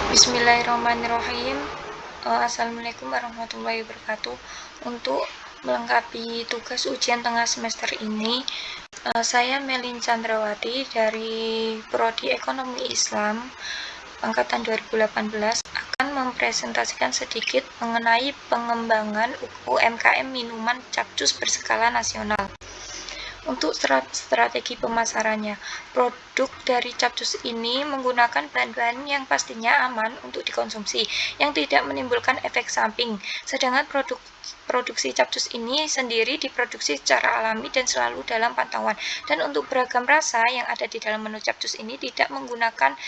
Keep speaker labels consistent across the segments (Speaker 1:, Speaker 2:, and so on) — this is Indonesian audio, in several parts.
Speaker 1: Bismillahirrahmanirrahim. Assalamualaikum warahmatullahi wabarakatuh. Untuk melengkapi tugas ujian tengah semester ini, saya Melin Chandrawati dari Prodi Ekonomi Islam angkatan 2018 akan mempresentasikan sedikit mengenai pengembangan UMKM minuman capcus berskala nasional. Untuk strategi pemasarannya, produk dari capcus ini menggunakan bahan-bahan yang pastinya aman untuk dikonsumsi, yang tidak menimbulkan efek samping. Sedangkan produksi capcus ini sendiri diproduksi secara alami dan selalu dalam pantauan. Dan untuk beragam rasa yang ada di dalam menu capcus ini tidak menggunakan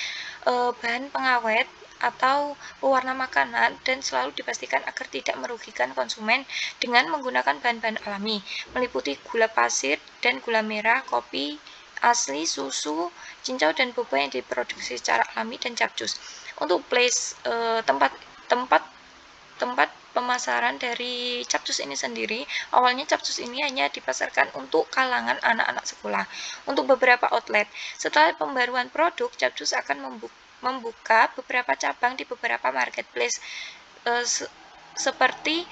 Speaker 1: bahan pengawet atau pewarna makanan dan selalu dipastikan agar tidak merugikan konsumen dengan menggunakan bahan-bahan alami, meliputi gula pasir dan gula merah, kopi asli, susu, cincau dan boba yang diproduksi secara alami dan capcus. Untuk tempat pemasaran dari capcus ini sendiri, awalnya capcus ini hanya dipasarkan untuk kalangan anak-anak sekolah untuk beberapa outlet. Setelah pembaruan produk, capcus akan membuka beberapa cabang di beberapa marketplace seperti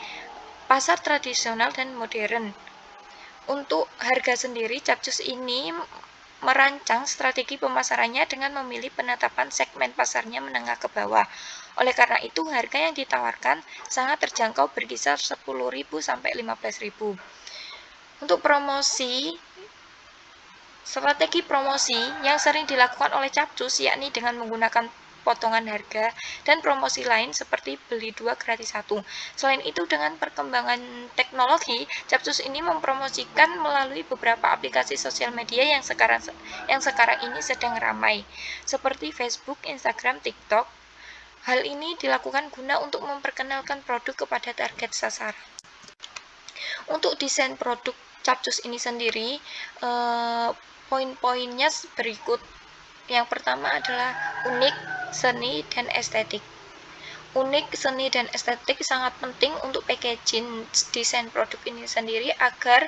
Speaker 1: pasar tradisional dan modern. Untuk harga sendiri, capcus ini merancang strategi pemasarannya dengan memilih penetapan segmen pasarnya menengah ke bawah. Oleh karena itu, harga yang ditawarkan sangat terjangkau, berkisar 10.000 sampai 15.000. Untuk strategi promosi yang sering dilakukan oleh capcus yakni dengan menggunakan potongan harga dan promosi lain seperti beli 2 gratis 1. Selain itu, dengan perkembangan teknologi, capcus ini mempromosikan melalui beberapa aplikasi sosial media yang sekarang ini sedang ramai, seperti Facebook, Instagram, TikTok. Hal ini dilakukan guna untuk memperkenalkan produk kepada target sasaran. Untuk desain produk capcus ini sendiri, poin-poinnya berikut. Yang pertama adalah unik, seni, dan estetik. Unik, seni, dan estetik sangat penting untuk packaging desain produk ini sendiri agar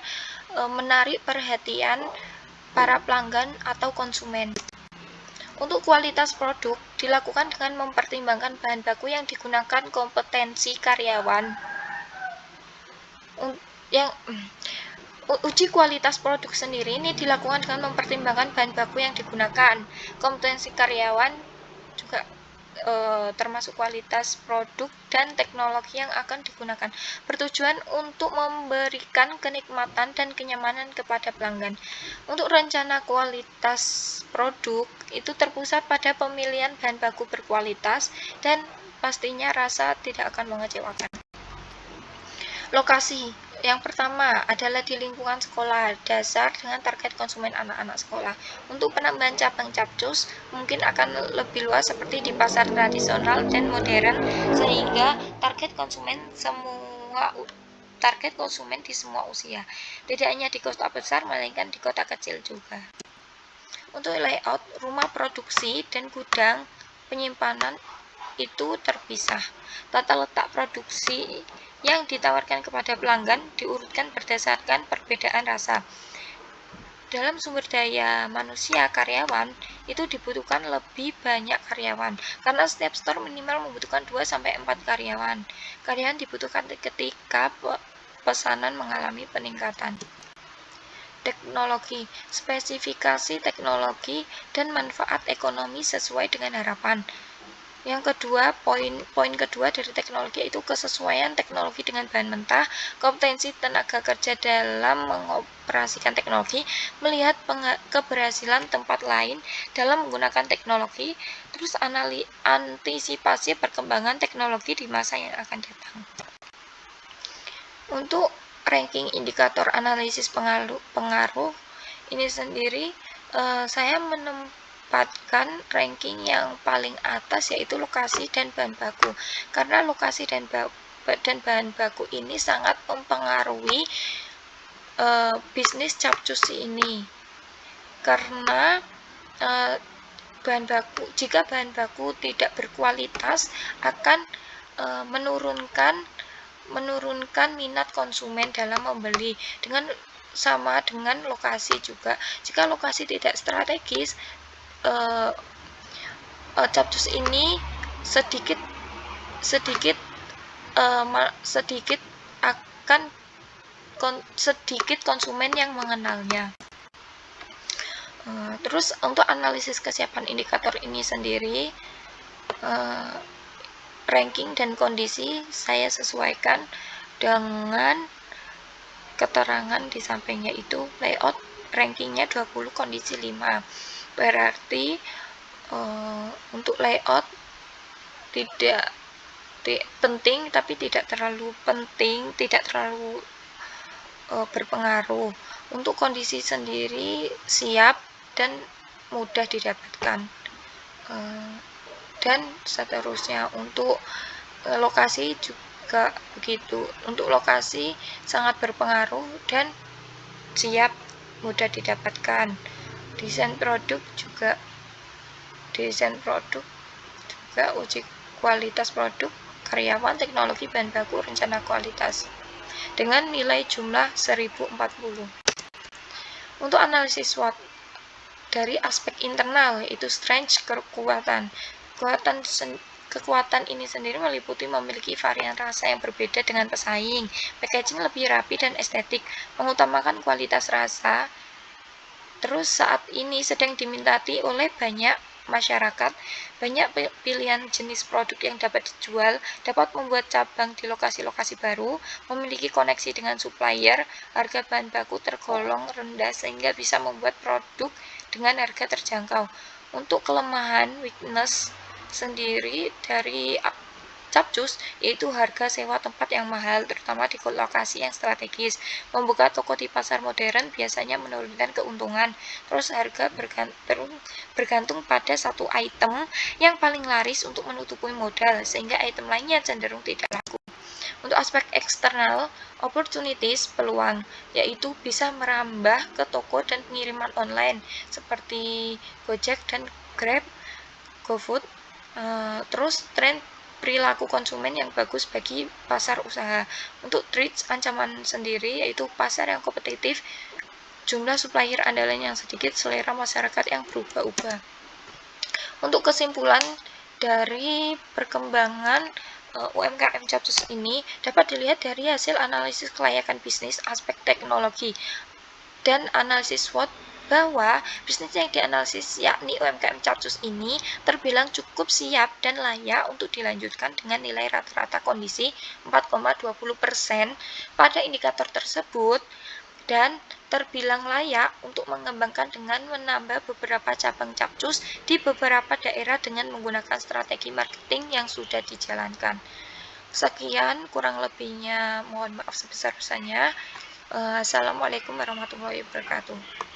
Speaker 1: menarik perhatian para pelanggan atau konsumen. Untuk kualitas produk dilakukan dengan mempertimbangkan bahan baku yang digunakan, kompetensi karyawan. Uji kualitas produk sendiri ini dilakukan dengan mempertimbangkan bahan baku yang digunakan, kompetensi karyawan, juga termasuk kualitas produk dan teknologi yang akan digunakan, bertujuan untuk memberikan kenikmatan dan kenyamanan kepada pelanggan. Untuk rencana kualitas produk itu terpusat pada pemilihan bahan baku berkualitas dan pastinya rasa tidak akan mengecewakan. Lokasi yang pertama adalah di lingkungan sekolah dasar dengan target konsumen anak-anak sekolah. Untuk penambahan cabang capcus mungkin akan lebih luas seperti di pasar tradisional dan modern, sehingga target konsumen di semua usia, tidak hanya di kota besar melainkan di kota kecil juga. Untuk layout rumah produksi dan gudang penyimpanan itu terpisah. Tata letak produksi yang ditawarkan kepada pelanggan diurutkan berdasarkan perbedaan rasa. Dalam sumber daya manusia karyawan itu dibutuhkan lebih banyak karyawan, karena setiap store minimal membutuhkan 2-4 karyawan. Karyawan dibutuhkan ketika pesanan mengalami peningkatan. Teknologi, spesifikasi teknologi dan manfaat ekonomi sesuai dengan harapan. Yang kedua, poin kedua dari teknologi itu kesesuaian teknologi dengan bahan mentah, kompetensi tenaga kerja dalam mengoperasikan teknologi, melihat keberhasilan tempat lain dalam menggunakan teknologi, terus antisipasi perkembangan teknologi di masa yang akan datang. Untuk ranking indikator analisis pengaruh ini sendiri, saya menempatkan ranking yang paling atas yaitu lokasi dan bahan baku, karena lokasi dan bahan baku ini sangat mempengaruhi bisnis capcus ini, karena jika bahan baku tidak berkualitas akan menurunkan minat konsumen dalam membeli. Sama dengan lokasi juga, jika lokasi tidak strategis, capcus ini sedikit konsumen yang mengenalnya. Terus untuk analisis kesiapan indikator ini sendiri, ranking dan kondisi saya sesuaikan dengan keterangan di sampingnya, itu layout rankingnya 20, kondisi 5. Berarti untuk layout tidak penting, tapi tidak terlalu penting, tidak terlalu berpengaruh. Untuk kondisi sendiri siap dan mudah didapatkan, dan seterusnya. Untuk lokasi juga begitu. Untuk lokasi sangat berpengaruh dan siap, mudah didapatkan. Desain produk juga uji kualitas produk, karyawan, teknologi, bahan baku, rencana kualitas dengan nilai jumlah 1040. Untuk analisis SWOT dari aspek internal, yaitu strength, kekuatan ini sendiri meliputi memiliki varian rasa yang berbeda dengan pesaing, packaging lebih rapi dan estetik, mengutamakan kualitas rasa. Terus saat ini sedang diminati oleh banyak masyarakat, banyak pilihan jenis produk yang dapat dijual, dapat membuat cabang di lokasi-lokasi baru, memiliki koneksi dengan supplier, harga bahan baku tergolong rendah sehingga bisa membuat produk dengan harga terjangkau. Untuk kelemahan weakness sendiri dari Capcus, yaitu harga sewa tempat yang mahal, terutama di lokasi yang strategis. Membuka toko di pasar modern biasanya menurunkan keuntungan. Terus harga bergantung pada satu item yang paling laris untuk menutupi modal, sehingga item lainnya cenderung tidak laku. Untuk aspek eksternal, opportunities, peluang, yaitu bisa merambah ke toko dan pengiriman online seperti Gojek dan Grab, GoFood. Terus tren perilaku konsumen yang bagus bagi pasar usaha. Untuk threats, ancaman sendiri, yaitu pasar yang kompetitif, jumlah supplier andalan yang sedikit, selera masyarakat yang berubah-ubah. Untuk kesimpulan dari perkembangan UMKM Capcus ini dapat dilihat dari hasil analisis kelayakan bisnis, aspek teknologi, dan analisis SWOT, bahwa bisnis yang dianalisis yakni UMKM Capcus ini terbilang cukup siap dan layak untuk dilanjutkan dengan nilai rata-rata kondisi 4,20% pada indikator tersebut, dan terbilang layak untuk mengembangkan dengan menambah beberapa cabang Capcus di beberapa daerah dengan menggunakan strategi marketing yang sudah dijalankan. Sekian, kurang lebihnya mohon maaf sebesar-besarnya. Assalamualaikum warahmatullahi wabarakatuh.